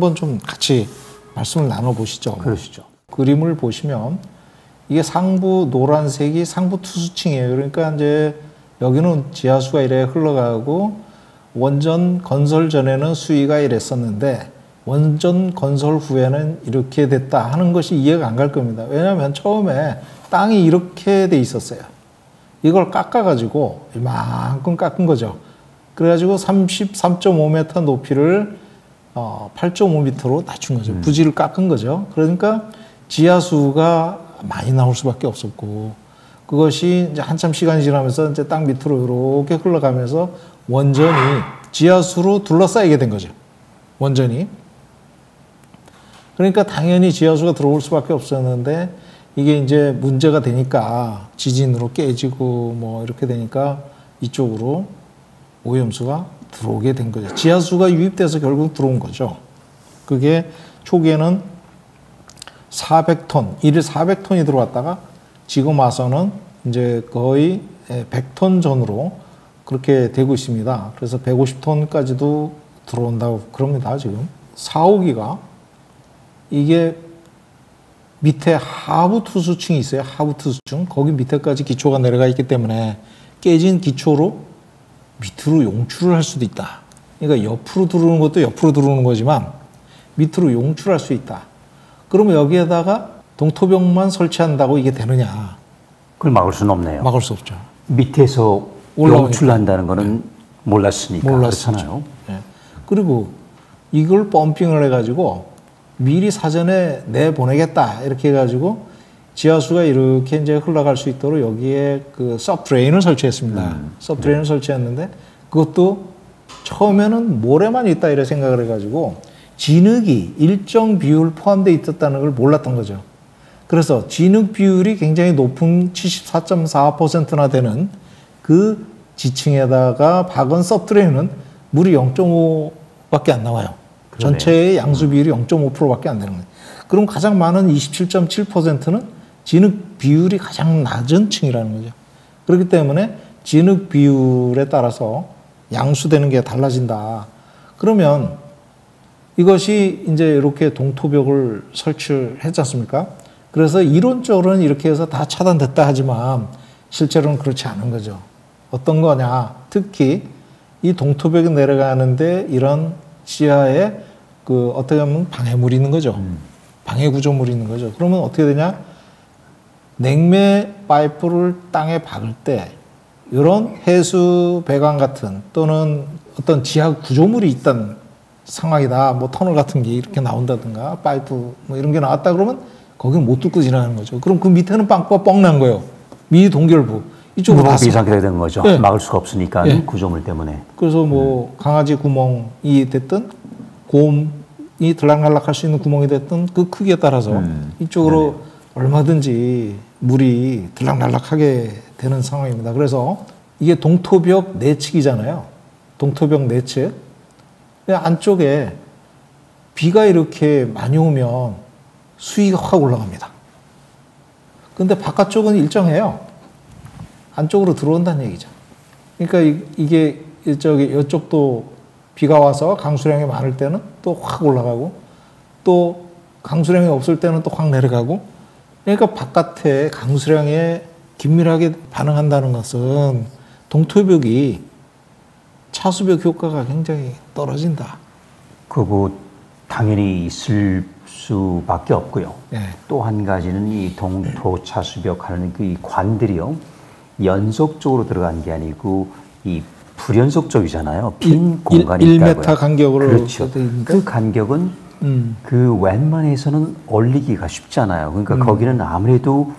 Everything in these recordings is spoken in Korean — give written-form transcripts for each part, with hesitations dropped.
한번 좀 같이 말씀을 나눠보시죠. 그러시죠. 그림을 보시면 이게 상부 노란색이 상부 투수층이에요. 그러니까 이제 여기는 지하수가 이래 흘러가고 원전 건설 전에는 수위가 이랬었는데 원전 건설 후에는 이렇게 됐다 하는 것이 이해가 안 갈 겁니다. 왜냐하면 처음에 땅이 이렇게 돼 있었어요. 이걸 깎아가지고 이만큼 깎은 거죠. 그래가지고 33.5m 높이를 8.5m로 낮춘 거죠. 부지를 깎은 거죠. 그러니까 지하수가 많이 나올 수밖에 없었고 그것이 이제 한참 시간이 지나면서 이제 땅 밑으로 이렇게 흘러가면서 원전이 지하수로 둘러싸이게 된 거죠. 원전이. 그러니까 당연히 지하수가 들어올 수밖에 없었는데 이게 이제 문제가 되니까 지진으로 깨지고 뭐 이렇게 되니까 이쪽으로 오염수가 들어오게 된 거죠. 지하수가 유입돼서 결국 들어온 거죠. 그게 초기에는 400톤, 일일 400톤이 들어왔다가 지금 와서는 이제 거의 100톤 전으로 그렇게 되고 있습니다. 그래서 150톤까지도 들어온다고 그럽니다, 지금. 4, 5기가 이게 밑에 하부 투수층이 있어요. 하부 투수층. 거기 밑에까지 기초가 내려가 있기 때문에 깨진 기초로 밑으로 용출을 할 수도 있다. 그러니까 옆으로 들어오는 것도 옆으로 들어오는 거지만 밑으로 용출할 수 있다. 그러면 여기에다가 동토벽만 설치한다고 이게 되느냐? 그걸 막을 수는 없네요. 막을 수 없죠. 밑에서 용출한다는 거는 몰랐으니까. 그렇잖아요. 네. 그리고 이걸 펌핑을 해가지고 미리 사전에 내보내겠다 이렇게 해가지고 지하수가 이렇게 이제 흘러갈 수 있도록 여기에 그 서브드레인을 설치했습니다. 서브드레인을 설치했는데 그것도 처음에는 모래만 있다 이래 생각을 해가지고 진흙이 일정 비율 포함되어 있었다는 걸 몰랐던 거죠. 그래서 진흙 비율이 굉장히 높은 74.4%나 되는 그 지층에다가 박은 서브드레인은 물이 0.5밖에 안 나와요. 그러네요. 전체의 양수 비율이 0.5%밖에 안 되는 거예요. 그럼 가장 많은 27.7%는 진흙 비율이 가장 낮은 층이라는 거죠. 그렇기 때문에 진흙 비율에 따라서 양수되는 게 달라진다. 그러면 이것이 이제 이렇게 동토벽을 설치를 했지 않습니까? 그래서 이론적으로는 이렇게 해서 다 차단됐다 하지만 실제로는 그렇지 않은 거죠. 어떤 거냐? 특히 이 동토벽이 내려가는데 이런 지하에 그 어떻게 하면 방해물이 있는 거죠. 방해 구조물이 있는 거죠. 그러면 어떻게 되냐? 냉매 파이프를 땅에 박을 때 이런 해수 배관 같은 또는 어떤 지하 구조물이 있던 상황이다. 뭐 터널 같은 게 이렇게 나온다든가 파이프 뭐 이런 게 나왔다 그러면 거기는 못 뚫고 지나가는 거죠. 그럼 그 밑에는 빵꾸가 뻥 난 거예요. 미 동결부. 이쪽으로 다 비상하게 되는 거죠. 네. 막을 수가 없으니까 네. 구조물 때문에. 그래서 뭐 강아지 구멍이 됐든 곰이 들락날락할 수 있는 구멍이 됐든 그 크기에 따라서 이쪽으로 얼마든지 물이 들락날락하게 되는 상황입니다. 그래서 이게 동토벽 내측이잖아요. 동토벽 내측. 안쪽에 비가 이렇게 많이 오면 수위가 확 올라갑니다. 근데 바깥쪽은 일정해요. 안쪽으로 들어온다는 얘기죠. 그러니까 이게 이쪽도 비가 와서 강수량이 많을 때는 또 확 올라가고 또 강수량이 없을 때는 또 확 내려가고 그러니까 바깥에 강수량에 긴밀하게 반응한다는 것은 동토벽이 차수벽 효과가 굉장히 떨어진다. 그거 당연히 있을 수밖에 없고요. 네. 또 한 가지는 이 동토 차수벽 하는 그 이 관들이요. 연속적으로 들어간 게 아니고 이 불연속적이잖아요. 빈 공간이 있다고요. 1m 간격으로. 그렇죠. 그 간격은 그 웬만해서는 올리기가 쉽잖아요. 그러니까 거기는 아무래도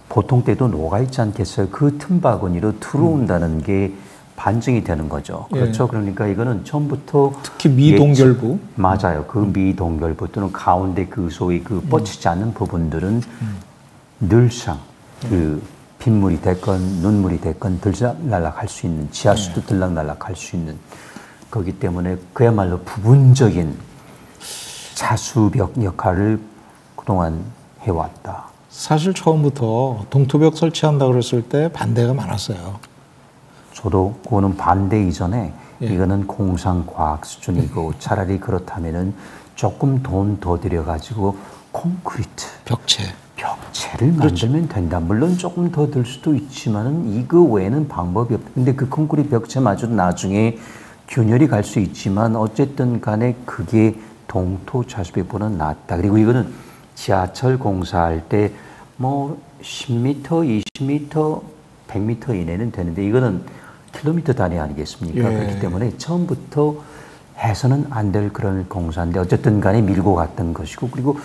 보통 때도 녹아 있지 않겠어요. 그 틈바구니로 들어온다는 게 반증이 되는 거죠. 그렇죠. 예. 그러니까 이거는 처음부터 특히 미동결부. 맞아요. 그 미동결부 또는 가운데 그 소위 그 뻗치지 않는 부분들은 늘상 그 빗물이 됐건 눈물이 됐건 들락날락할 수 있는 지하수도 들락날락할 수 있는 거기 때문에 그야말로 부분적인 차수벽 역할을 그동안 해왔다. 사실 처음부터 동토벽 설치한다고 그랬을 때 반대가 많았어요. 저도 그거는 반대 이전에 예. 이거는 공상과학 수준이고 차라리 그렇다면은 조금 돈 더 들여가지고 콘크리트 벽체를 그렇죠. 만들면 된다. 물론 조금 더 들 수도 있지만은 이거 외에는 방법이 없다. 근데 그 콘크리트 벽체마저도 나중에 균열이 갈 수 있지만 어쨌든 간에 그게 동토 차수벽보다 낫다. 그리고 이거는 지하철 공사할 때 뭐 10m, 20m, 100m 이내는 되는데 이거는 킬로미터 단위 아니겠습니까? 예. 그렇기 때문에 처음부터 해서는 안 될 그런 공사인데 어쨌든 간에 밀고 갔던 것이고 그리고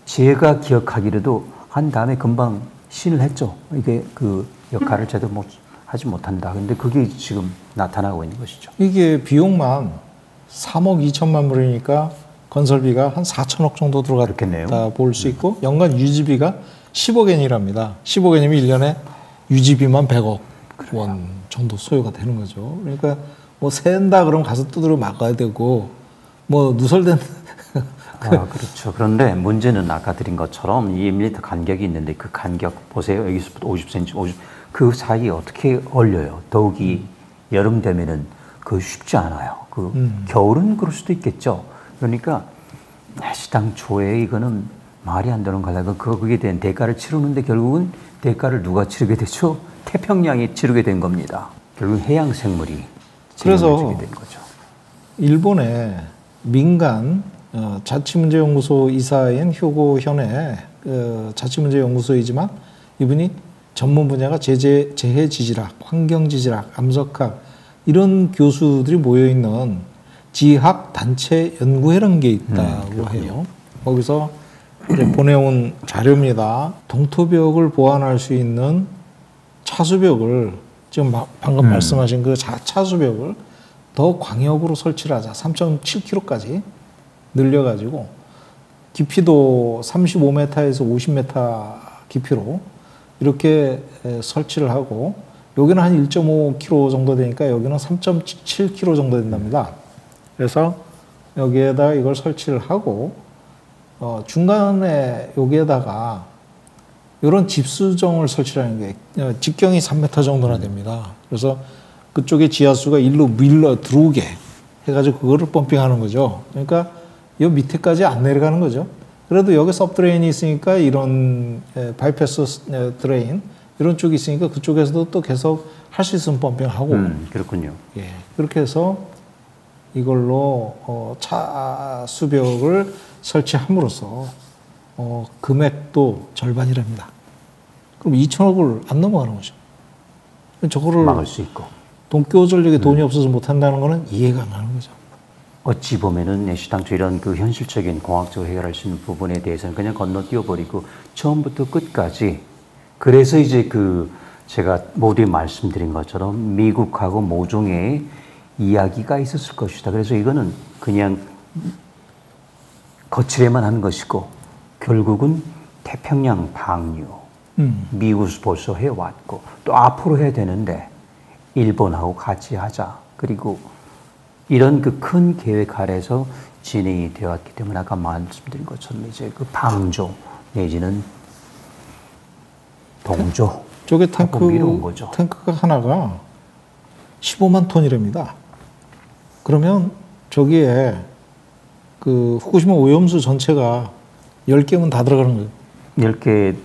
제가 기억하기로도 한 다음에 금방 신을 했죠. 이게 그 역할을 제대로 하지 못한다. 근데 그게 지금 나타나고 있는 것이죠. 이게 비용만 3억 2천만 불이니까 건설비가 한 4천억 정도 들어갔다 볼 수 있고 연간 유지비가 10억엔이랍니다. 10억엔이면 1년에 유지비만 100억 원 정도 소요가 되는 거죠. 그러니까 뭐 샌다 그러면 가서 두드려 막아야 되고 뭐 누설된 그렇죠. 그런데 문제는 아까 드린 것처럼 2mm 간격이 있는데 그 간격 보세요. 여기서부터 50cm, 그 사이에 어떻게 얼려요? 더욱이 여름 되면은 그 쉽지 않아요. 겨울은 그럴 수도 있겠죠. 그러니까 시당 초에 이거는 말이 안 되는 거다. 거기에 대한 대가를 치르는데 결국은 대가를 누가 치르게 되죠? 태평양이 치르게 된 겁니다. 결국 해양 생물이 그래서 된 거죠. 일본의 민간 자치문제연구소 이사인 효고 현의 자치문제연구소이지만 이분이 전문 분야가 재해지질학, 환경지질학, 암석학 이런 교수들이 모여있는 지학 단체 연구회라는 게 있다고 해요. 거기서 이제 보내온 자료입니다. 동토벽을 보완할 수 있는 차수벽을 지금 방금 말씀하신 그 차수벽을 더 광역으로 설치를 하자. 3.7km까지 늘려가지고 깊이도 35m에서 50m 깊이로 이렇게 설치를 하고 여기는 한 1.5km 정도 되니까 여기는 3.7km 정도 된답니다. 그래서 여기에다 이걸 설치를 하고 중간에 여기에다가 이런 집수정을 설치하는 게 직경이 3m 정도나 됩니다. 그래서 그쪽에 지하수가 일로 밀려 들어오게 해가지고 그거를 펌핑하는 거죠. 그러니까 이 밑에까지 안 내려가는 거죠. 그래도 여기 서브드레인이 있으니까 이런 바이패스 드레인 이런 쪽이 있으니까 그쪽에서도 또 계속 할 수 있으면 펌핑하고 그렇군요. 예, 그렇게 해서 이걸로 차수벽을 설치함으로써 금액도 절반이랍니다. 그럼 2천억을 안 넘어가는 거죠. 저거를 막을 수 있고 동교 전력에 돈이 없어서 못 한다는 거는 이해가 안 가는 거죠. 어찌 보면은 시당초 이런 그 현실적인 공학적으로 해결할 수 있는 부분에 대해서는 그냥 건너뛰어 버리고 처음부터 끝까지 그래서 이제 그 제가 모두에 말씀드린 것처럼 미국하고 모종의 이야기가 있었을 것이다. 그래서 이거는 그냥 거칠에만 하는 것이고 결국은 태평양 방류 미국에서 벌써 해왔고 또 앞으로 해야 되는데 일본하고 같이 하자. 그리고 이런 그 큰 계획 아래서 진행이 되었기 때문에 아까 말씀드린 것처럼 이제 그 방조 내지는 동조 저게 미뤄온 거죠. 탱크가 하나가 15만 톤이랍니다. 그러면 저기에 그 후쿠시마 오염수 전체가 10개면 다 들어가는 거예요. 10개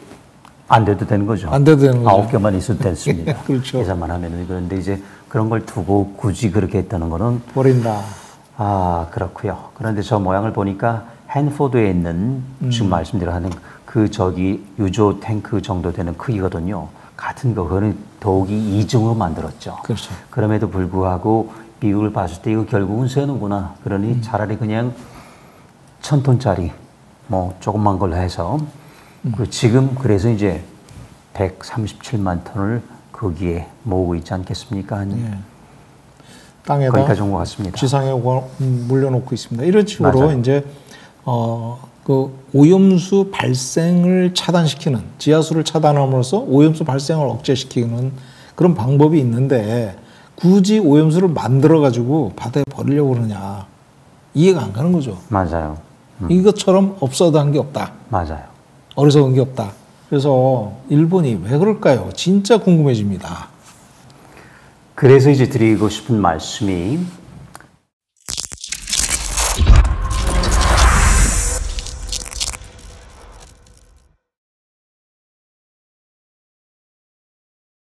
안 돼도 되는 거죠. 안 돼도 되는 거죠. 9개만 있어도 됐습니다. 그렇죠. 계산만 하면은. 그런데 이제 그런 걸 두고 굳이 그렇게 했다는 거는 버린다. 그렇고요. 그런데 저 모양을 보니까 핸포드에 있는 지금 말씀드린 그 유조 탱크 정도 되는 크기거든요. 같은 그거는 더욱이 이중으로 만들었죠. 그렇죠. 그럼에도 불구하고 미국을 봤을 때 이거 결국은 세는구나. 그러니 차라리 그냥 1,000톤짜리 뭐 조그만 걸로 해서 지금 그래서 이제 137만 톤을 거기에 모으고 있지 않겠습니까? 예. 땅에다 거기까지 온 것 같습니다. 지상에 물려놓고 있습니다. 이런 식으로 맞아요. 이제 그 오염수 발생을 차단시키는 지하수를 차단함으로써 오염수 발생을 억제시키는 그런 방법이 있는데 굳이 오염수를 만들어 가지고 바다에 버리려고 그러냐 이해가 안 가는 거죠. 맞아요. 이것처럼 없어도 한 게 없다. 맞아요. 어리석은 게 없다. 그래서 일본이 왜 그럴까요? 진짜 궁금해집니다. 그래서 이제 드리고 싶은 말씀이